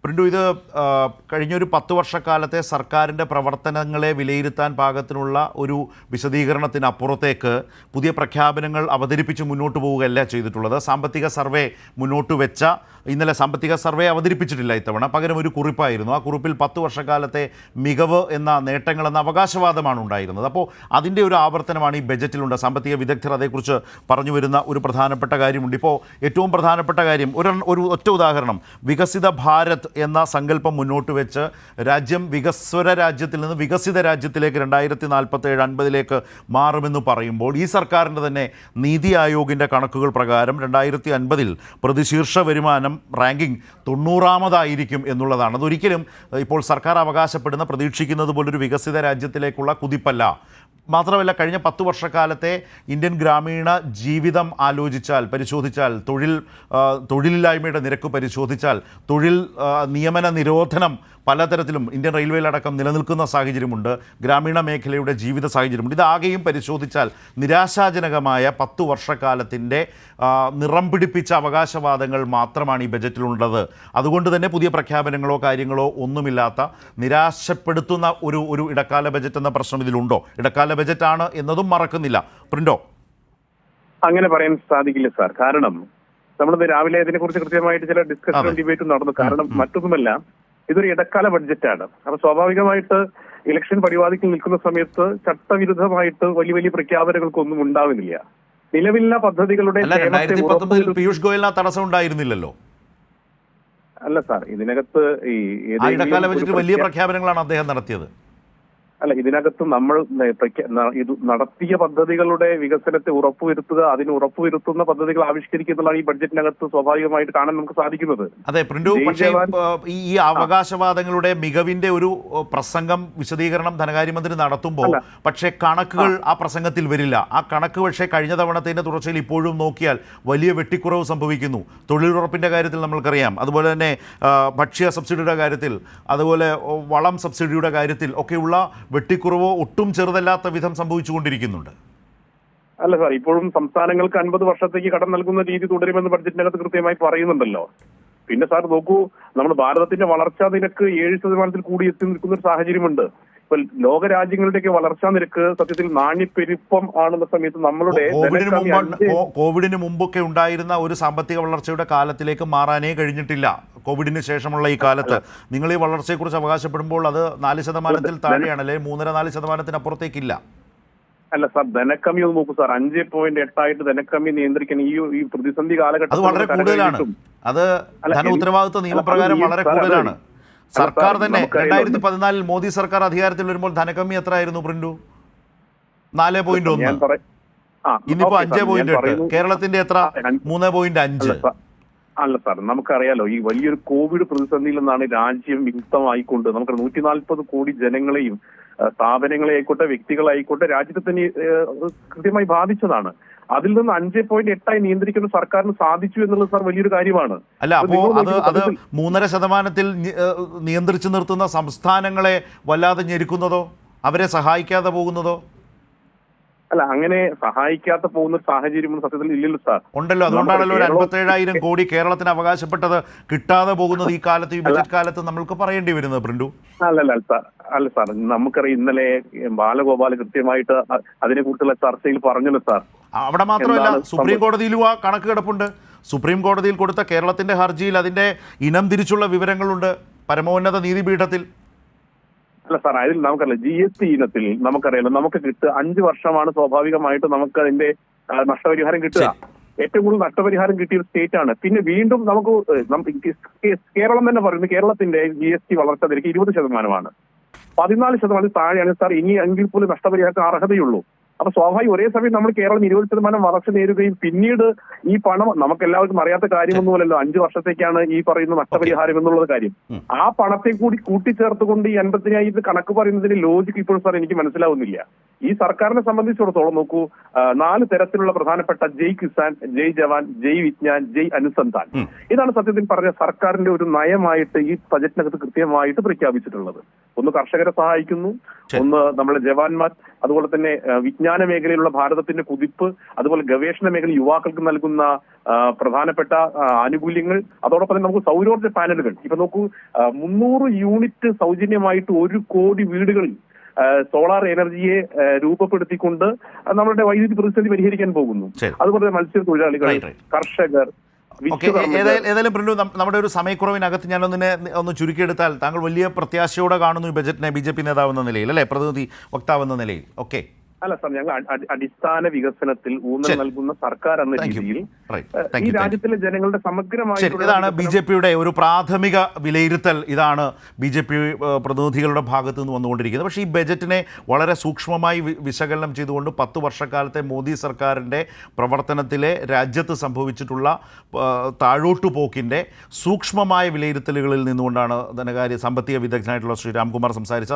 പ്രിൻഡു, ഇത് കഴിഞ്ഞൊരു 10 വർഷക്കാലത്തെ സർക്കാരിൻ്റെ പ്രവർത്തനങ്ങളെ വിലയിരുത്താൻ പാകത്തിനുള്ള ഒരു വിശദീകരണത്തിനപ്പുറത്തേക്ക് പുതിയ പ്രഖ്യാപനങ്ങൾ അവതരിപ്പിച്ച് മുന്നോട്ട് പോവുകയല്ല ചെയ്തിട്ടുള്ളത്. സാമ്പത്തിക സർവേ മുന്നോട്ട് വെച്ച ഇന്നലെ സാമ്പത്തിക സർവേ അവതരിപ്പിച്ചിട്ടില്ല ഇത്തവണ, പകരം ഒരു കുറിപ്പായിരുന്നു. ആ കുറിപ്പിൽ 10 വർഷക്കാലത്തെ മികവ് എന്ന നേട്ടങ്ങളെന്ന അവകാശവാദമാണ് ഉണ്ടായിരുന്നത്. അപ്പോൾ അതിൻ്റെ ഒരു ആവർത്തനമാണ് ഈ ബജറ്റിലുണ്ട്. സാമ്പത്തിക വിദഗ്ധർ അതേക്കുറിച്ച് പറഞ്ഞു വരുന്ന ഒരു പ്രധാനപ്പെട്ട കാര്യമുണ്ട്. ഇപ്പോൾ ഏറ്റവും പ്രധാനപ്പെട്ട കാര്യം ഒരു ഒറ്റ ഉദാഹരണം, വികസിത ഭാരത് എന്ന സങ്കല്പം മുന്നോട്ട് വെച്ച് രാജ്യം വികസ്വര രാജ്യത്തിൽ നിന്ന് വികസിത രാജ്യത്തിലേക്ക് 2047-50 മാറുമെന്ന് പറയുമ്പോൾ ഈ സർക്കാരിൻ്റെ തന്നെ നീതി ആയോഗിൻ്റെ കണക്കുകൾ പ്രകാരം 2050 പ്രതിശീർഷ വരുമാനം റാങ്കിങ് 90-ാമതായിരിക്കും എന്നുള്ളതാണ്. അതൊരിക്കലും ഇപ്പോൾ സർക്കാർ അവകാശപ്പെടുന്ന പ്രതീക്ഷിക്കുന്നത് പോലൊരു വികസിത രാജ്യത്തിലേക്കുള്ള കുതിപ്പല്ല. മാത്രമല്ല, കഴിഞ്ഞ 10 വർഷക്കാലത്തെ ഇന്ത്യൻ ഗ്രാമീണ ജീവിതം പരിശോധിച്ചാൽ തൊഴിലില്ലായ്മയുടെ നിരക്ക് പരിശോധിച്ചാൽ തൊഴിൽ നിയമന നിരോധനം പലതരത്തിലും ഇന്ത്യൻ റെയിൽവേയിലടക്കം നിലനിൽക്കുന്ന സാഹചര്യമുണ്ട്. ഗ്രാമീണ മേഖലയുടെ ജീവിത സാഹചര്യമുണ്ട്. ഇതാകെയും പരിശോധിച്ചാൽ നിരാശാജനകമായ 10 വർഷക്കാലത്തിൻ്റെ നിറം പിടിപ്പിച്ച അവകാശവാദങ്ങൾ മാത്രമാണ് ഈ ബജറ്റിലുള്ളത്. അതുകൊണ്ട് തന്നെ പുതിയ പ്രഖ്യാപനങ്ങളോ കാര്യങ്ങളോ ഒന്നുമില്ലാത്ത നിരാശപ്പെടുത്തുന്ന ഒരു ഇടക്കാല ബജറ്റ് എന്ന പ്രശ്നം ഇതിലുണ്ടോ? ഇടക്കാല ബജറ്റാണ് എന്നതും മറക്കുന്നില്ല. പ്രിൻഡോ? അങ്ങനെ പറയാൻ സാധിക്കില്ല സാർ. കാരണം നമ്മളിത് രാവിലെ ഇതിനെക്കുറിച്ച് കൃത്യമായിട്ട് ചില ഡിസ്കഷനും ഡിബേറ്റും നടന്നു. കാരണം മറ്റൊന്നുമല്ല, ഇതൊരു ഇടക്കാല ബഡ്ജറ്റാണ്. അപ്പൊ സ്വാഭാവികമായിട്ട് ഇലക്ഷൻ പരിപാടിക്ക് നിൽക്കുന്ന സമയത്ത് ചട്ടവിരുദ്ധമായിട്ട് വലിയ വലിയ പ്രഖ്യാപനങ്ങൾക്കൊന്നും ഉണ്ടാവുന്നില്ല. നിലവിലുള്ള പദ്ധതികളുടെ 2019 പീയൂഷ് ഗോയലിന് തടസ്സം ഉണ്ടായിരുന്നില്ലല്ലോ. അല്ല സാർ, ഇതിനകത്ത് ഈ ഇടക്കാല ബജറ്റിൽ വലിയ പ്രഖ്യാപനങ്ങളാണ് അദ്ദേഹം നടത്തിയത്. അല്ല, ഇതിനകത്ത് നമ്മൾ ഇത് നടത്തിയ പദ്ധതികളുടെ വികസനത്തെ ഉറപ്പുവരുത്തുക, അതിന് ഉറപ്പുവരുത്തുന്ന പദ്ധതികൾ ആവിഷ്കരിക്കുന്നതാണ് ഈ ബഡ്ജറ്റിനകത്ത് സ്വാഭാവികമായിട്ട് കാണാൻ നമുക്ക് സാധിക്കുന്നത്. അതെ പ്രിൻഡു, പക്ഷേ ഈ അവകാശവാദങ്ങളുടെ മികവിന്റെ ഒരു പ്രസംഗം വിശദീകരണം ധനകാര്യമന്ത്രി നടത്തുമ്പോൾ പക്ഷേ കണക്കുകൾ ആ പ്രസംഗത്തിൽ വരില്ല. ആ കണക്ക് പക്ഷേ കഴിഞ്ഞ തവണത്തിന്റെ തുടർച്ചയിൽ ഇപ്പോഴും നോക്കിയാൽ വലിയ വെട്ടിക്കുറവ് സംഭവിക്കുന്നു. തൊഴിലുറപ്പിന്റെ കാര്യത്തിൽ നമ്മൾക്കറിയാം, അതുപോലെ തന്നെ ഭക്ഷ്യ സബ്സിഡിയുടെ കാര്യത്തിൽ, അതുപോലെ വളം സബ്സിഡിയുടെ കാര്യത്തിൽ ഒക്കെയുള്ള വെട്ടിക്കുറവോ ഒട്ടും ചെറുതല്ലാത്ത വിധം സംഭവിച്ചുകൊണ്ടിരിക്കുന്നുണ്ട്. അല്ല സാർ, ഇപ്പോഴും സംസ്ഥാനങ്ങൾക്ക് 50 വർഷത്തേക്ക് കടം നൽകുന്ന രീതി തുടരുമെന്ന് ബഡ്ജറ്റിനകത്ത് കൃത്യമായി പറയുന്നുണ്ടല്ലോ. പിന്നെ സാർ നോക്കൂ, നമ്മൾ ഭാരതത്തിന്റെ വളർച്ചാ നിരക്ക് 7% കൂടി എത്തി നിൽക്കുന്ന ഒരു സാഹചര്യമുണ്ട്. ഇപ്പൊ ലോകരാജ്യങ്ങളുടെയൊക്കെ വളർച്ചാ നിരക്ക് സത്യത്തിൽ നാണ്യപ്പെരുപ്പം ആണെന്ന സമയത്ത് നമ്മളുടെ കോവിഡിന് മുമ്പൊക്കെ ഉണ്ടായിരുന്ന ഒരു സാമ്പത്തിക വളർച്ചയുടെ കാലത്തിലേക്ക് മാറാനേ കഴിഞ്ഞിട്ടില്ല. കോവിഡിന് ശേഷമുള്ള ഈ കാലത്ത് നിങ്ങൾ ഈ വളർച്ചയെക്കുറിച്ച് അവകാശപ്പെടുമ്പോൾ അത് 4% താഴെയാണ്, അല്ലെ 3-4% അപ്പുറത്തേക്കില്ല. അല്ല സാർ, ധനക്കമ്മി ഒന്ന് നോക്കൂ സാർ. 5.8 ധനക്കമ്മി നിയന്ത്രിക്കാൻ ഈ പ്രതിസന്ധി കാലഘട്ടം അത് വളരെ കൂടുതലാണ്. അത് ധന ഉത്തരവാദിത്വ നിയമപ്രകാരം വളരെ കൂടുതലാണ്. സർക്കാർ തന്നെ 2014 മോദി സർക്കാർ അധികാരത്തിൽ വരുമ്പോൾ ധനക്കമ്മി എത്രയായിരുന്നു പ്രിൻഡു? 4.1. ഇന്നിപ്പോ 5.8. കേരളത്തിന്റെ എത്ര? 3.5. അല്ല സാർ, നമുക്കറിയാലോ ഈ വലിയൊരു കോവിഡ് പ്രതിസന്ധിയിൽ നിന്നാണ് രാജ്യം വിമുക്തമായിക്കൊണ്ട് നമുക്ക് 140 കോടി ജനങ്ങളെയും സ്ഥാപനങ്ങളെ ആയിക്കോട്ടെ വ്യക്തികളായിക്കോട്ടെ രാജ്യത്തെ തന്നെ കൃത്യമായി ബാധിച്ചതാണ്. അതിൽ നിന്ന് 5.8 നിയന്ത്രിക്കുന്ന സർക്കാരിന് സാധിച്ചു എന്നുള്ളത് സാർ വലിയൊരു കാര്യമാണ്. അല്ല, അപ്പോ അത് 3.5% നിയന്ത്രിച്ചു നിർത്തുന്ന സംസ്ഥാനങ്ങളെ വല്ലാതെ ഞെരുക്കുന്നതോ അവരെ സഹായിക്കാതെ പോകുന്നതോ? അല്ല, അങ്ങനെ സഹായിക്കാതെ പോകുന്ന സാഹചര്യം സത്യത്തിൽ ഇല്ലല്ലോ സാർ. ഉണ്ടല്ലോ. അതുകൊണ്ടാണല്ലോ 57,000 കോടി കേരളത്തിന് അവകാശപ്പെട്ടത് കിട്ടാതെ പോകുന്നത് ഈ കാലത്ത്, ഈ ബജറ്റ് കാലത്ത് നമ്മൾക്ക് പറയേണ്ടി വരുന്നത് പ്രിൻഡു. അല്ല സാർ, നമുക്കറിയാം ഇന്നലെ ബാലഗോപാൽ കൃത്യമായിട്ട് അതിനെ കുറിച്ചുള്ള ചർച്ചയിൽ പറഞ്ഞല്ലോ സാർ. അവിടെ മാത്രമല്ല, സുപ്രീം കോടതിയിലും ആ കണക്ക് കിടപ്പുണ്ട്. സുപ്രീം കോടതിയിൽ കൊടുത്ത കേരളത്തിന്റെ ഹർജിയിൽ അതിന്റെ ഇനം തിരിച്ചുള്ള വിവരങ്ങളുണ്ട് പരമോന്നത നീതിപീഠത്തിൽ. അല്ല സാർ, അതിൽ നമുക്കറിയാം GST ഇനത്തിൽ നമുക്കറിയാലോ, നമുക്ക് കിട്ടുക 5 വർഷമാണ് സ്വാഭാവികമായിട്ട് നമുക്ക് അതിന്റെ നഷ്ടപരിഹാരം കിട്ടുക. ഏറ്റവും കൂടുതൽ നഷ്ടപരിഹാരം കിട്ടിയ ഒരു സ്റ്റേറ്റ് ആണ്. പിന്നെ വീണ്ടും നമുക്ക് കേരളം തന്നെ പറയുന്നത് കേരളത്തിന്റെ GST വളർച്ചാ നിരക്ക് 20%. 14% താഴെയാണ് സാർ. ഇനി എങ്കിൽ പോലും നഷ്ടപരിഹാരത്തിന് അർഹതയുള്ളൂ. അപ്പൊ സ്വാഭാവികം ഒരേ സമയം നമ്മൾ കേരളം 20% വളർച്ച നേരുകയും പിന്നീട് ഈ പണം നമുക്ക് എല്ലാവർക്കും അറിയാത്ത കാര്യമൊന്നുമല്ലല്ലോ 5 വർഷത്തേക്കാണ് ഈ പറയുന്ന നഷ്ടപരിഹാരം എന്നുള്ളത് കാര്യം. ആ പണത്തെ കൂടി കൂട്ടിച്ചേർത്തുകൊണ്ട് ഈ 50,000 കണക്ക് പറയുന്നതിന് ലോജിക്ക് ഇപ്പോൾ സാർ എനിക്ക് മനസ്സിലാവുന്നില്ല. ഈ സർക്കാരിനെ സംബന്ധിച്ചിടത്തോളം നോക്കൂ, 4 തരത്തിലുള്ള പ്രധാനപ്പെട്ട ജയ് കിസാൻ, ജയ് ജവാൻ, ജയ് വിജ്ഞാൻ, ജയ് അനുസന്ധാൻ, ഇതാണ് സത്യത്തിൽ പറഞ്ഞ സർക്കാരിന്റെ ഒരു നയമായിട്ട് ഈ ബജറ്റിനകത്ത് കൃത്യമായിട്ട് പ്രഖ്യാപിച്ചിട്ടുള്ളത്. ഒന്ന് കർഷകരെ സഹായിക്കുന്നു, ഒന്ന് നമ്മുടെ ജവാന്മാർ, അതുപോലെ തന്നെ വിജ്ഞാന മേഖലയിലുള്ള ഭാരതത്തിന്റെ കുതിപ്പ്, അതുപോലെ ഗവേഷണ മേഖല യുവാക്കൾക്ക് നൽകുന്ന പ്രധാനപ്പെട്ട ആനുകൂല്യങ്ങൾ, അതോടൊപ്പം തന്നെ നമുക്ക് സൗരോർജ്ജ പാനലുകൾ. ഇപ്പൊ നോക്കൂ, 300 യൂണിറ്റ് സൗജന്യമായിട്ട് 1 കോടി വീടുകളിൽ സോളാർ എനർജിയെ രൂപപ്പെടുത്തിക്കൊണ്ട് നമ്മുടെ വൈദ്യുതി പ്രതിസന്ധി പരിഹരിക്കാൻ പോകുന്നു. അതുപോലെ മത്സ്യത്തൊഴിലാളികൾ, കർഷകർ. ഏതായാലും പ്രിൻഡു, നമ്മുടെ ഒരു സമയക്കുറവിനകത്ത് ഒന്ന് ചുരുക്കിയെടുത്താൽ താങ്കൾ വലിയ പ്രത്യാശയോടെ കാണുന്നു ഈ ബജറ്റിനെ BJP നേതാവെന്ന നിലയിൽ, അല്ലെ, പ്രതിനിധി വക്താവെന്ന നിലയിൽ? ഓക്കെ. അല്ല സാർ, ഞങ്ങൾ അടിസ്ഥാന വികസനത്തിൽ ഊന്നൽ നൽകുന്ന സർക്കാർ എന്ന രീതിയിൽ ഈ രാജ്യത്തിലെ ജനങ്ങളുടെ സമഗ്രമായ ഇതാണ് BJPയുടെ ഒരു പ്രാഥമിക വിലയിരുത്തൽ. ഇതാണ് BJP പ്രതിനിധികളുടെ ഭാഗത്തു നിന്ന് വന്നുകൊണ്ടിരിക്കുന്നത്. പക്ഷേ ഈ ബജറ്റിനെ വളരെ സൂക്ഷ്മമായി വിശകലനം ചെയ്തുകൊണ്ട് 10 വർഷക്കാലത്തെ മോദി സർക്കാരിൻ്റെ പ്രവർത്തനത്തിലെ രാജ്യത്ത് സംഭവിച്ചിട്ടുള്ള താഴോട്ടുപോക്കിൻ്റെ സൂക്ഷ്മമായ വിലയിരുത്തലുകളിൽ നിന്നുകൊണ്ടാണ് ധനകാര്യ സാമ്പത്തിക വിദഗ്ധനായിട്ടുള്ള ശ്രീ രാംകുമാർ സംസാരിച്ചത്.